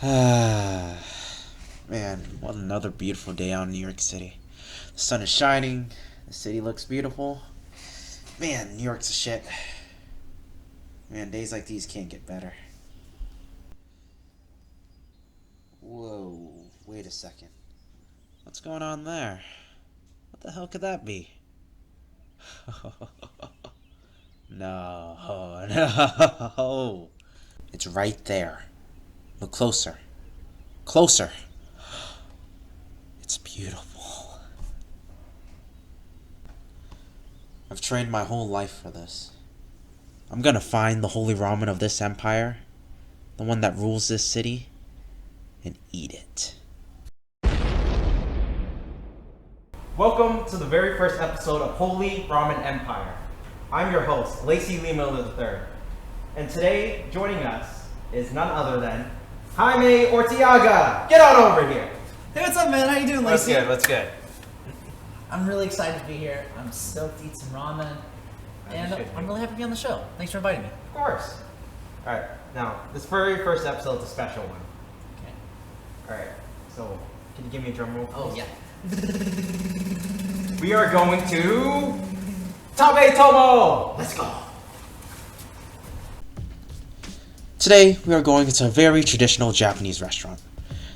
Man, what another beautiful day out in New York City. The sun is shining, the city looks beautiful. Man, New York's a shit. Man, days like these can't get better. Whoa, wait a second. What's going on there? What the hell could that be? No, no. It's right there. Look closer. Closer. It's beautiful. I've trained my whole life for this. I'm gonna find the holy ramen of this empire, the one that rules this city, and eat it. Welcome to the very first episode of Holy Ramen Empire. I'm your host, Lacy Lima III. And today, joining us is none other than Jaime Ortiaga. Get on over here. Hey, what's up, man? How you doing, Lacy? What's good? I'm really excited to be here. I'm stoked to eat some ramen, and I'm really happy to be on the show. Thanks for inviting me. Of course. All right, now, this very first episode is a special one. Okay. All right, so can you give me a drum roll? Oh, yeah. We are going to Tabe Tomo. Let's go. Today, we are going to a very traditional Japanese restaurant.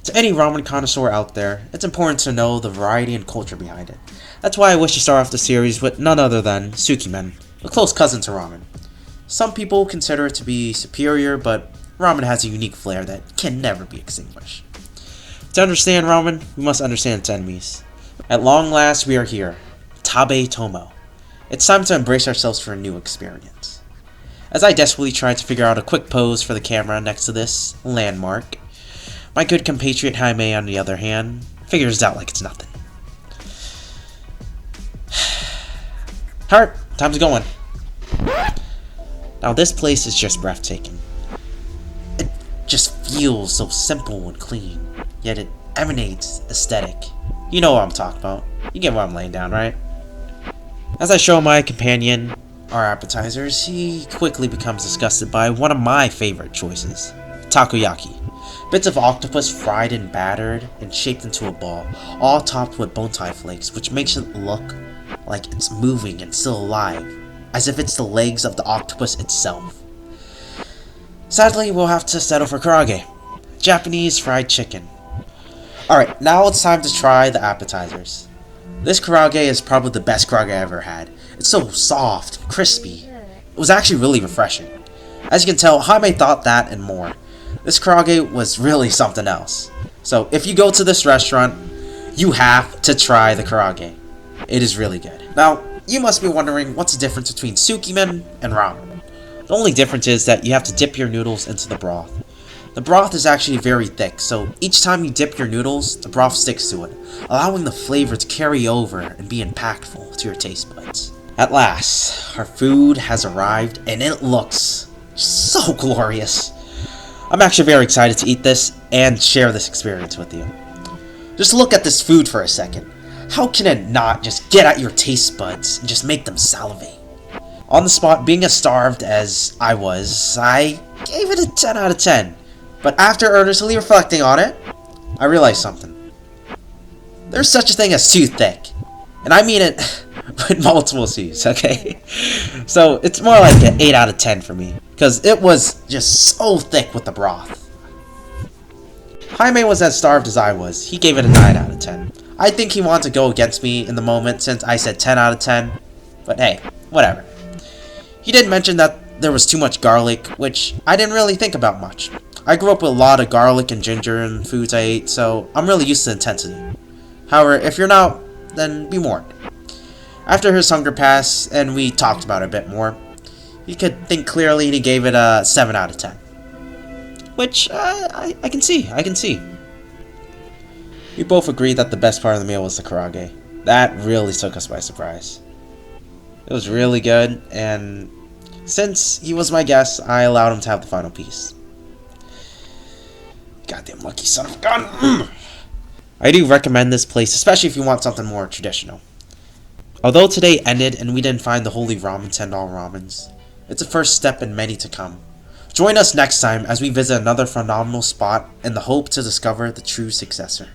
To any ramen connoisseur out there, it's important to know the variety and culture behind it. That's why I wish to start off the series with none other than Sukimen, a close cousin to ramen. Some people consider it to be superior, but ramen has a unique flair that can never be extinguished. To understand ramen, we must understand its enemies. At long last, we are here, Tabe Tomo. It's time to embrace ourselves for a new experience. As I desperately try to figure out a quick pose for the camera next to this landmark, my good compatriot Jaime, on the other hand, figures it out like it's nothing. Alright, time to go in. Now this place is just breathtaking. It just feels so simple and clean, yet it emanates aesthetic. You know what I'm talking about. You get what I'm laying down, right? As I show my companion our appetizers, he quickly becomes disgusted by one of my favorite choices, takoyaki. Bits of octopus fried and battered and shaped into a ball, all topped with bonsai flakes, which makes it look like it's moving and still alive, as if it's the legs of the octopus itself. Sadly, we'll have to settle for karaage, Japanese fried chicken. Alright, now it's time to try the appetizers. This karaage is probably the best karaage I ever had. It's so soft, crispy. It was actually really refreshing. As you can tell, Jaime thought that and more. This karaage was really something else. So if you go to this restaurant, you have to try the karaage. It is really good. Now, you must be wondering what's the difference between sukimen and ramen. The only difference is that you have to dip your noodles into the broth. The broth is actually very thick, so each time you dip your noodles, the broth sticks to it, allowing the flavor to carry over and be impactful to your taste buds. At last, our food has arrived and it looks so glorious. I'm actually very excited to eat this and share this experience with you. Just look at this food for a second. How can it not just get at your taste buds and just make them salivate? On the spot, being as starved as I was, I gave it a 10 out of 10. But after earnestly reflecting on it, I realized something. There's such a thing as too thick. And I mean it with multiple C's, okay? So it's more like an 8 out of 10 for me, because it was just so thick with the broth. Jaime was as starved as I was. He gave it a 9 out of 10. I think he wanted to go against me in the moment since I said 10 out of 10, but hey, whatever. He did mention that there was too much garlic, which I didn't really think about much. I grew up with a lot of garlic and ginger in foods I ate, so I'm really used to intensity. However, if you're not, then be warned. After his hunger passed, and we talked about it a bit more, he could think clearly and he gave it a 7 out of 10. Which, I can see. We both agreed that the best part of the meal was the karaage. That really took us by surprise. It was really good, and since he was my guest, I allowed him to have the final piece. Goddamn lucky son of a gun! I do recommend this place, especially if you want something more traditional. Although today ended and we didn't find the holy ramen $10 ramens, it's a first step in many to come. Join us next time as we visit another phenomenal spot in the hope to discover the true successor.